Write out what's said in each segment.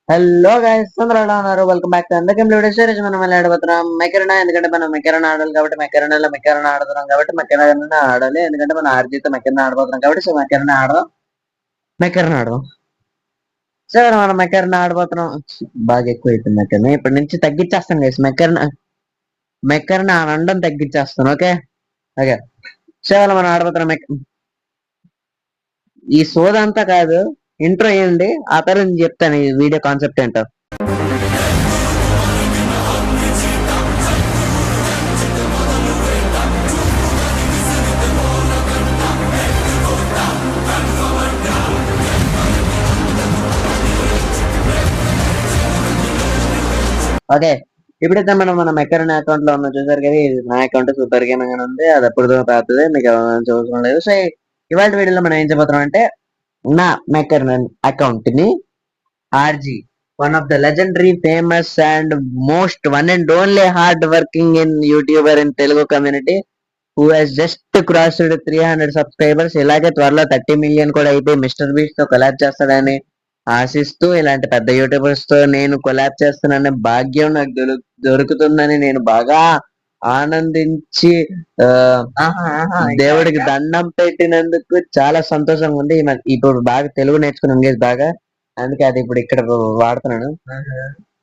Hello guys అందరూ ఎలా ఉన్నారు? వెల్కమ్ బ్యాక్ టు అందరికీ వీడియో మనం ఎలా ఆడబోతున్నాం మెకరనా. ఎందుకంటే మనం మెకరనా ఆడాలి కాబట్టి మెకరనాలో మెకరనా ఆడుతున్నాం కాబట్టి మెకరనా ఆడాలి. ఎందుకంటే మనం ఆర్జీతో మెకరనా ఆడబోతున్నాం కాబట్టి సో మెకరనా ఆడదాం. మెకరనా ఆడదాం. సో మనం మెకరనా ఆడబోతున్నాం. బాగా ఎక్కువ అయిపోయింది మెకరనా. ఇప్పటి నుంచి తగ్గించేస్తాం గైస్. మెకరనా అనడం తగ్గించేస్తాను. Okay okay. సో మనం ఆడబోతున్నాం ఈ సోదంతా కాదు, ఇంట్రో ఏంటి ఆ తర్వాత నేను చెప్తాను ఈ వీడియో కాన్సెప్ట్ ఏంటో. ఓకే, ఇప్పుడైతే మన మెకరన్ అకౌంట్ లో ఉన్న చూసారు కదా, ఇది నా అకౌంట్ సూపర్ గేమ్ అని ఉంది. అది ఎప్పుడు రాస్తుంది, మీకు ఎవరైనా చూడడం లేదు. సో ఇవాళ వీడియోలో మనం ఏం చెప్పబోతున్నాం అంటే, నా మెకరన్ అకౌంట్ ని ఆర్జీ, one of the legendary famous and most one and only hard working in YouTuber in Telugu community, who has just crossed 300 subscribers. ఇలాగే త్వరలో 30 మిలియన్ కూడా అయిపోయి మిస్టర్ బీస్ట్ తో కొలాబ్ చేస్తాడని ఆశిస్తూ, ఇలాంటి పెద్ద యూట్యూబర్స్ తో నేను కొలాబ్ చేస్తున్నానని భాగ్యం నాకు దొరుకుతుందని నేను బాగా ఆనందించి దేవుడికి దండం పెట్టినందుకు చాలా సంతోషంగా ఉంది. ఇప్పుడు బాగా తెలుగు నేర్చుకుని ఇంగ్లీష్ బాగా, అందుకే అది ఇప్పుడు ఇక్కడ వాడుతున్నాను.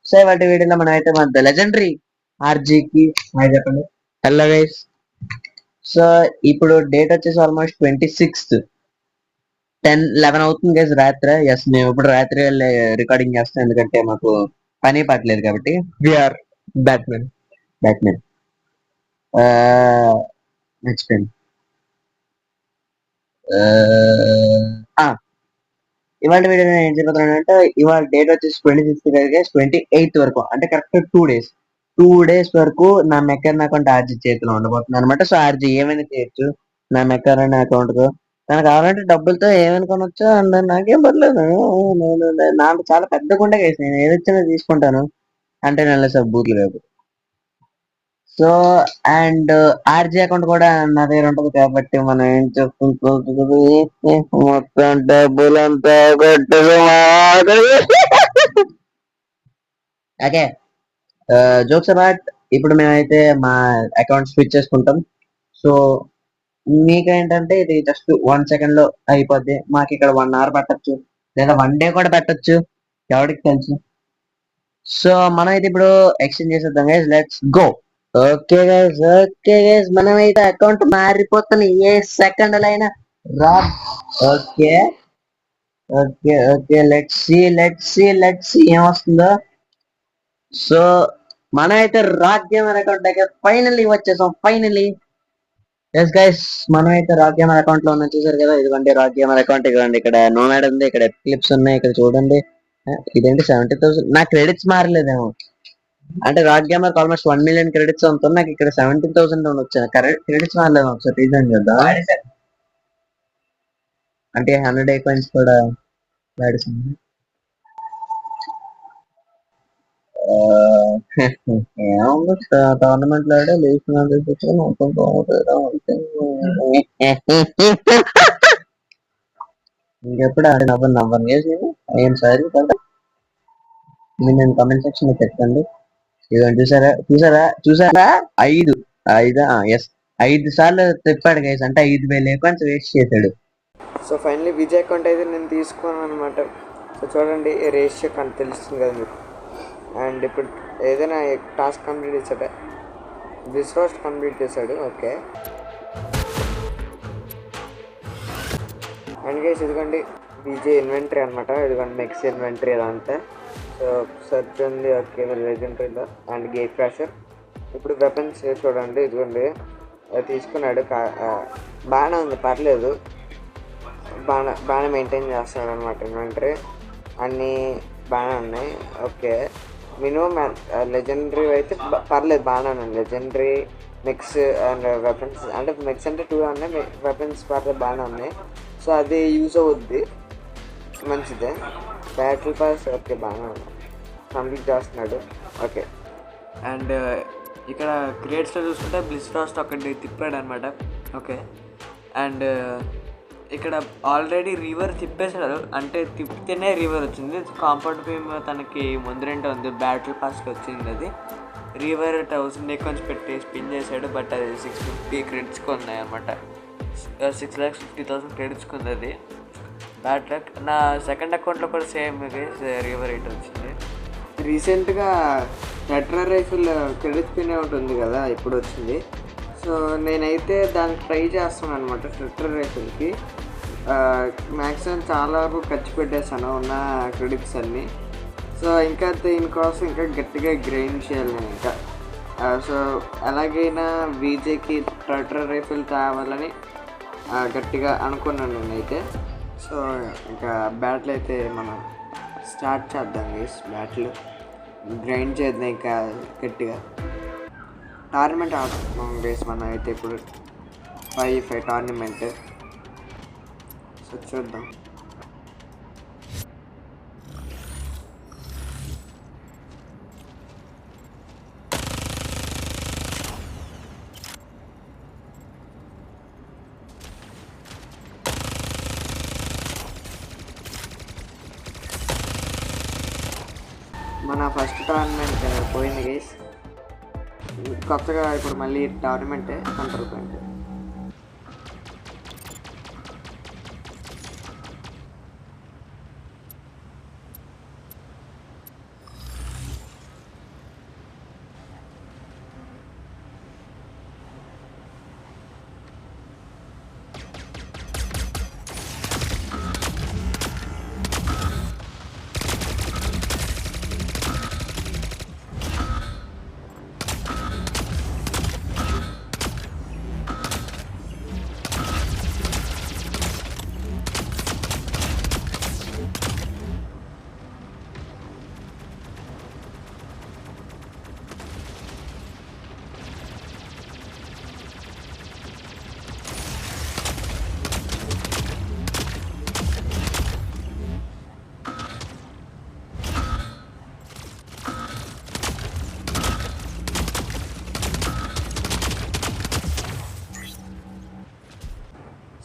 సో వాటి వీడియోలో మనం అయితే మన లెజెండరీ ఆర్జీకి చెప్పండి. Hello guys. సో ఇప్పుడు డేట్ వచ్చేసి ఆల్మోస్ట్ 26th 10-11 అవుతుంది గైస్ రాత్రి. ఎస్, మేము ఇప్పుడు రాత్రి రికార్డింగ్ చేస్తాం ఎందుకంటే మాకు పని పట్టలేదు కాబట్టి. VR batsmen. బ్యాట్మెన్ మర్చిపోయింది. ఇవాళ వీడియో ఏం చెప్తున్నాను అంటే, ఇవాళ డేట్ వచ్చేసి 26 28th వరకు, అంటే కరెక్ట్ 2 డేస్ వరకు నా మెకరన్ అకౌంట్ ఆర్జీ చేతిలో ఉండబోతుంది అనమాట. సో ఆర్జీ ఏమైనా చేయొచ్చు నా మెకరన్ అకౌంట్ కు. తనకు కావాలంటే డబ్బులతో ఏమైనా కొనొచ్చు, అండ్ నాకేం పర్లేదు. నాకు చాలా పెద్ద గుండె కేసు, నేను ఏది వచ్చినా తీసుకుంటాను అంటే నెల బూట్లు కాదు. సో అండ్ ఆర్జీ అకౌంట్ కూడా నా దగ్గర ఉంటది కాబట్టి మనం ఏం చెప్పుకుంటుంది, మొత్తం డబ్బులంతా ఓకే. జోక్స్ అబౌట్, ఇప్పుడు మేమైతే మా అకౌంట్ స్విచ్ చేసుకుంటాం. సో మీకేంటంటే ఇది జస్ట్ 1 సెకండ్ లో అయిపోద్ది. మాకు ఇక్కడ 1 hour పట్టొచ్చు, లేదా 1 day కూడా పెట్టొచ్చు, ఎవరికి తెలుసు. సో మనం అయితే ఇప్పుడు ఎక్స్చేంజ్ చేసేద్దాం guys, let's go. Okay guys మనమైతే అకౌంట్ మారిపోతున్న ఏ సెకండ్ అయినా రా. ఓకే ఓకే లెట్స్ సి ఏమొస్తుందో. సో మనమైతే రాజ్యం అకౌంట్ దగ్గర ఫైనల్లీ వచ్చేసాం. ఫైనల్లీ ఎస్ గైస్, మనమైతే రాజ్యం అకౌంట్ లో ఉన్న చూసారు కదా, ఇదిగోండి రాజ్యం అకౌంట్. ఇదిగోండి ఇక్కడ నోమాడ్ ఉంది, ఇక్కడ క్లిప్స్ ఉన్నాయి, ఇక్కడ చూడండి. ఇదేంటి 70,000? నా క్రెడిట్స్ మారలేదేమో, అంటే rock gamer almost 1 million credits ఉంటుంది. నాకు ఇక్కడ 17,000 వచ్చాయి. క్రెడిట్స్ మారలేదు, ఒకసారి రీజన్ చేద్దాం. అంటే 100 ఐకాన్స్ కూడా వాడేసింది. ఏముంది, టోర్నమెంట్ లో ఆడే ఇంకెప్పుడు ఆడి నవ్వను చేసి ఏం సారీ కదా. నేను కమెంట్ సెక్షన్ లో పెట్టండి. ఇదండి, చూసారా 5 ఎస్ 5 సార్లు తిప్పాడు గైస్, అంటే 5,000 ఐకాన్స్ వేస్ట్ చేశాడు. సో ఫైనలీ విజయ్ అకౌంట్ అయితే నేను తీసుకున్నాను అనమాట. సో చూడండి రేషియో అని తెలుస్తుంది కదా మీకు. అండ్ ఇప్పుడు ఏదైనా టాస్క్ కంప్లీట్ చేశాడే, దిస్ ఫస్ట్ కంప్లీట్ చేశాడు. ఓకే, అండ్ గైస్ ఇదిగోండి విజయ్ ఇన్వెంటరీ అనమాట. ఇదిగోండి నెక్స్ట్ ఇన్వెంటరీ అదంతా. సో సర్చ్ ఉంది, ఓకే లెజెండరీలో. And gate crasher. ఇప్పుడు వెపన్స్ చూడండి, ఇదిగోండి తీసుకున్నాడు. బాగానే ఉంది, పర్లేదు, బాగానే మెయింటైన్ చేస్తున్నాడు అనమాట ఇన్వెంటరీ. అన్నీ బాగానే ఉన్నాయి. ఓకే, మినిమం లెజెండరీ అయితే పర్లేదు, బాగానే ఉన్నాయి. లెజెండరీ మిక్స్ అండ్ వెపన్స్, అంటే మిక్స్ అంటే 2 ఉన్నాయి, వెపన్స్ పర్లేదు బాగానే ఉన్నాయి. సో అది యూజ్ అవుద్ది, మంచిదే. బ్యాటిల్ పాస్ ఓకే బాగానే ఉంది, కంప్లీట్ చేస్తున్నాడు. ఓకే, అండ్ ఇక్కడ క్రియేట్స్లో చూసుకుంటే బ్లిస్ ఫ్రాస్ట్ ఒకటి తిప్పాడు అనమాట. ఓకే, అండ్ ఇక్కడ ఆల్రెడీ రివర్ తిప్పేశాడు, అంటే తిప్పితేనే రివర్ వచ్చింది. కాంపౌండ్ బీమ్ తనకి ముందు రెండే ఉంది, బ్యాటిల్ పాస్కి వచ్చింది. అది రివర్ 1000 కొంచెం పెట్టి స్పిన్ చేశాడు, బట్ అది 650 క్రెడిట్స్కి ఉన్నాయి అనమాట. 6,50,000 క్రెడిట్స్కి ఉంది అది. Bad luck. నా సెకండ్ అకౌంట్లో కూడా సేమ్ రివర్ రేట్ వచ్చింది. రీసెంట్గా టెట్రా రైఫిల్ క్రెడిట్ స్పిన్ ఉంటుంది కదా, ఇప్పుడు వచ్చింది. సో నేనైతే దానికి ట్రై చేస్తాను అనమాట. టెట్రా రైఫిల్కి మ్యాక్సిమం చాలా వరకు ఖర్చు పెట్టేస్తాను ఉన్న క్రెడిట్స్ అన్నీ. సో ఇంకా దీనికోసం ఇంకా గట్టిగా గ్రైండ్ చేయాలి నేను ఇంకా. సో ఎలాగైనా విజేకి టెట్రా రైఫిల్ తేవాలని గట్టిగా అనుకున్నాను నేనైతే. సో ఇంకా బ్యాటిల్ అయితే మనం స్టార్ట్ చేద్దాం గైస్. బ్యాటిల్ గ్రైండ్ చేద్దాం ఇంకా గట్టిగా. టోర్నమెంట్ ఆడుతున్నాం గైస్ మనం అయితే ఇప్పుడు 5 టోర్నమెంట్. సో చూద్దాం. మన ఫస్ట్ టోర్నమెంట్ పోయింది గైస్. కొత్తగా ఇప్పుడు మళ్ళీ టోర్నమెంటే కంట్రోల్ పాయింట్.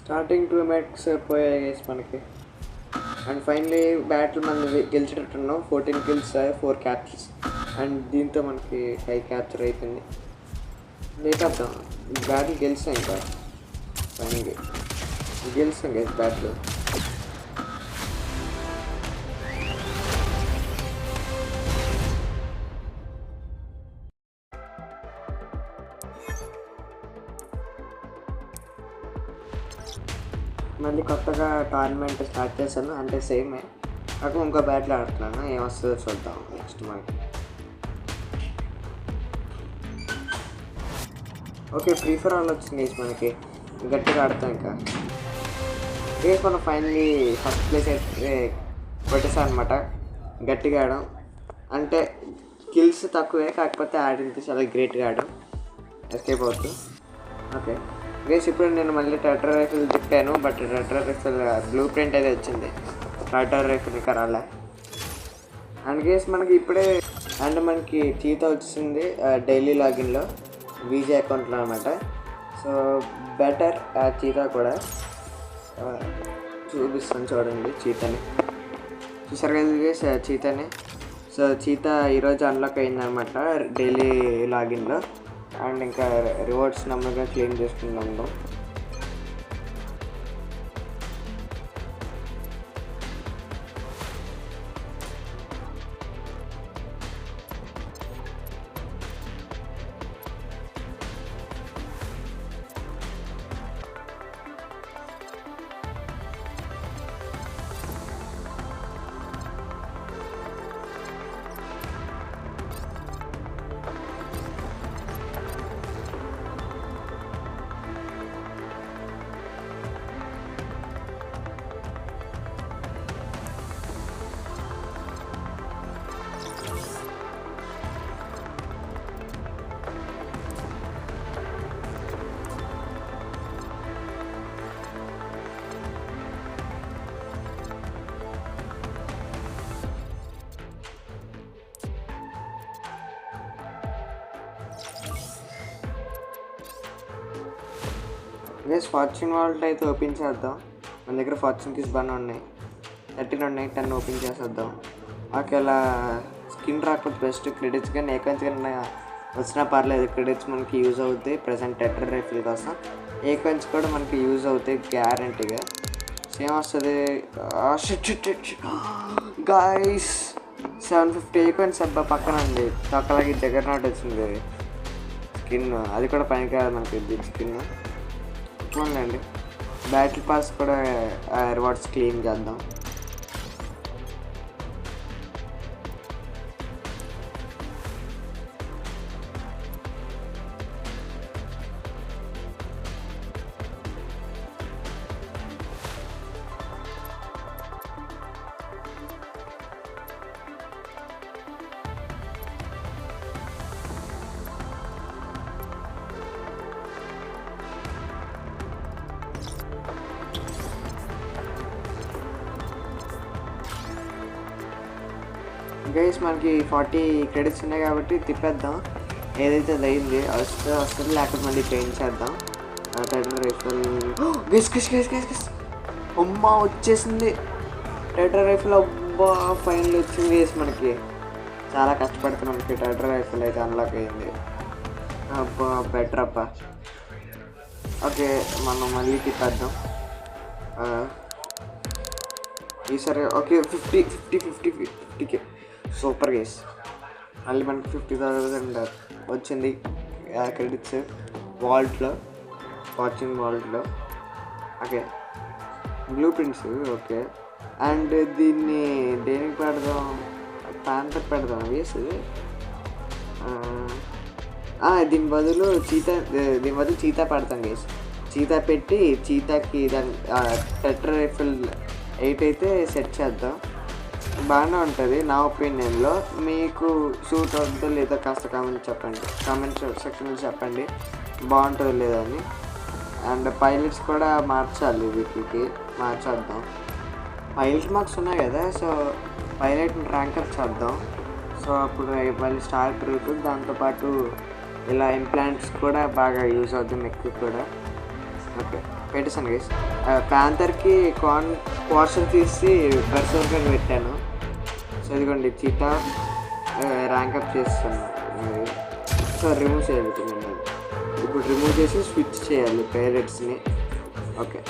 స్టార్టింగ్ 2 మ్యాచ్ పోయాయి గైస్ మనకి. అండ్ ఫైనలీ బ్యాటిల్ మనం గెలిచేటట్టున్నాం. 14 kills 4 క్యాప్చర్స్. అండ్ దీంతో మనకి 5 క్యాప్చర్ అయిపోయింది. లేకపోతాం బ్యాటిల్ గెలిచాం. ఇంకా ఫైనల్గా గెలిచాం గైస్ బ్యాటిల్. మళ్ళీ కొత్తగా టోర్నమెంట్ స్టార్ట్ చేశాను, అంటే సేమే కాకపోతే ఇంకో బ్యాటిల్ ఆడుతున్నాను. ఏమొస్తుందో చూద్దాం నెక్స్ట్ మనకి. ఓకే, ఫ్రీ ఫర్ ఆల్ వచ్చింది మనకి. గట్టిగా ఆడతాం ఇంకా. గేస్ మనం ఫైనలీ ఫస్ట్ ప్లేస్ అయితే కొట్టేసాం అనమాట. గట్టిగా ఆడాం, అంటే కిల్స్ తక్కువే, కాకపోతే ఆడింది చాలా గ్రేట్గా ఆడాం. ఎస్కేప్ అవుతూ. ఓకే గేస్, ఇప్పుడు నేను మళ్ళీ టెట్రా రైఫిల్ తిప్పాను, but tetra rifle blue print అయితే వచ్చింది. టెట్రా రైఫిల్ ఇంకా రాలే. అండ్ గేస్ మనకి ఇప్పుడే మనకి చీతా వచ్చింది డైలీ లాగిన్లో విజే అకౌంట్లో అనమాట. సో బెటర్ ఆ చీతా కూడా చూపిస్తాను చూడండి. చీతాని చూసారు కదా గేస్, చీతాని. సో చీతా ఈరోజు అన్లాక్ అయిందనమాట డైలీ లాగిన్లో. అండ్ ఇంకా రివార్డ్స్ నెమ్మదిగా క్లెయిమ్ చేసుకుందాము. గైస్ ఫార్చ్యూన్ వాలెట్ అయితే ఓపెన్ చేద్దాం. మన దగ్గర ఫార్చ్యూన్ కీస్ బాగానే ఉన్నాయి, 13 ఉన్నాయి, 10 ఓపెన్ చేసేద్దాం. ఒకవేళ స్కిన్ రాకపోతే బెస్ట్, క్రెడిట్స్ కానీ ఏకాంచ్ కన్నా వచ్చినా పర్లేదు, క్రెడిట్స్ మనకి యూజ్ అవుతాయి ప్రజెంట్ టెట్రర్ రైఫిల్ కోసం. ఏకాంచ్ కూడా మనకి యూజ్ అవుతాయి గ్యారంటీగా. సేమ్ వస్తుంది. గాయస్ 750 ఏకాంచ్ అబ్బా పక్కన ఉంది, తొక్కలాగి జగర్ నాట్ వచ్చింది స్కిన్, అది కూడా పనికిరాదు మనకి స్కిన్. చూడండి బ్యాటిల్ పాస్ కూడా రివార్డ్స్ క్లెయిమ్ చేద్దాం. గైస్ మనకి 40 క్రెడిట్స్ ఉన్నాయి కాబట్టి తిప్పేద్దాం, ఏదైతే అది అయింది వస్తుంది లేకపోతే మళ్ళీ పెయింట్ చేద్దాం. Tighter rifle guess guess guess guess guess అమ్మా వచ్చేసింది టైటర్ రైఫిల్. అబ్బా ఫైనల్ వచ్చింది గేస్, మనకి చాలా కష్టపడితే మనకి టైటర్ రైఫిల్ అయితే అన్లాక్ అయింది. అబ్బా బెటర్ అబ్బా. ఓకే మనం మళ్ళీ తిప్పేద్దాం ఈసారి. ఓకే 50K సూపర్ గేస్, మళ్ళీ మనకి 50,000 వచ్చింది క్రెడిట్స్ వాల్ట్లో, ఫార్చ్యూన్ వాల్ట్లో. Okay blueprints. Okay and దీన్ని దేనికి పెడదాం, ప్యాంతర్ పెడదాం వేసి, దీని బదులు చీతా పెడతాం గేస్. చీతా పెట్టి చీతాకి దాని టెట్రా రైఫిల్ 8 అయితే సెట్ చేద్దాం, బాగానే ఉంటుంది నా ఒపీనియన్లో. మీకు సూట్ అవుతుందో లేదో కాస్త కామెంట్ సెక్షన్లో చెప్పండి బాగుంటుందో లేదని. అండ్ పైలట్స్ కూడా మార్చాలి, వీటికి మార్చేద్దాం. పైలట్ మార్క్స్ ఉన్నాయి కదా, సో పైలట్ని ర్యాంకప్ చేద్దాం. సో అప్పుడు మళ్ళీ స్టార్ పెరుగుతుంది, దాంతోపాటు ఇలా ఇంప్లాంట్స్ కూడా బాగా యూజ్ అవుతుంది మెక్కి కూడా. ఓకే పెట్టేసాను గైస్. ప్యాంతర్కి పోర్షన్ తీసి బర్సర్గా పెట్టాను. సో ఇదిగోండి చీటా ర్యాంకప్ చేస్తాను. సో రిమూవ్ చేయాలి ఇప్పుడు, రిమూవ్ చేసి స్విచ్ చేయాలి పైలట్స్ని. ఓకే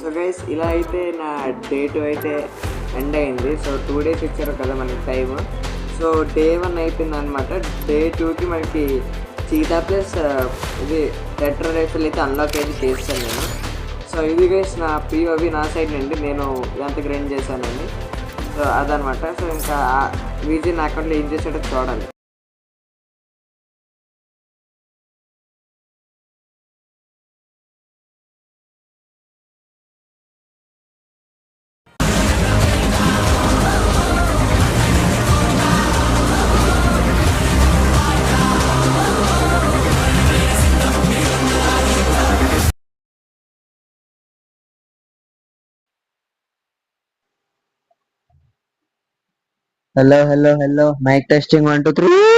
సో గైస్ ఇలా అయితే నా డే 2 అయితే ఎండ్ అయింది. సో 2 days ఇచ్చారు కదా మనకి టైమ్. సో డే 1 అయిపోయింది అనమాట. డే 2కి మనకి చీతా ప్లస్ ఇది టెట్రా రైఫిల్ అయితే అన్లాక్ అయితే చేస్తాను నేను. సో ఇది గైస్ నా POV నా సైడ్ నుండి నేను ఎంత గ్రైండ్ చేశానండి. సో అదనమాట. సో ఇంకా వీజీ నా అకౌంట్లో ఏం చేసాడో చూడాలి. Hello mike testing 1 2 3.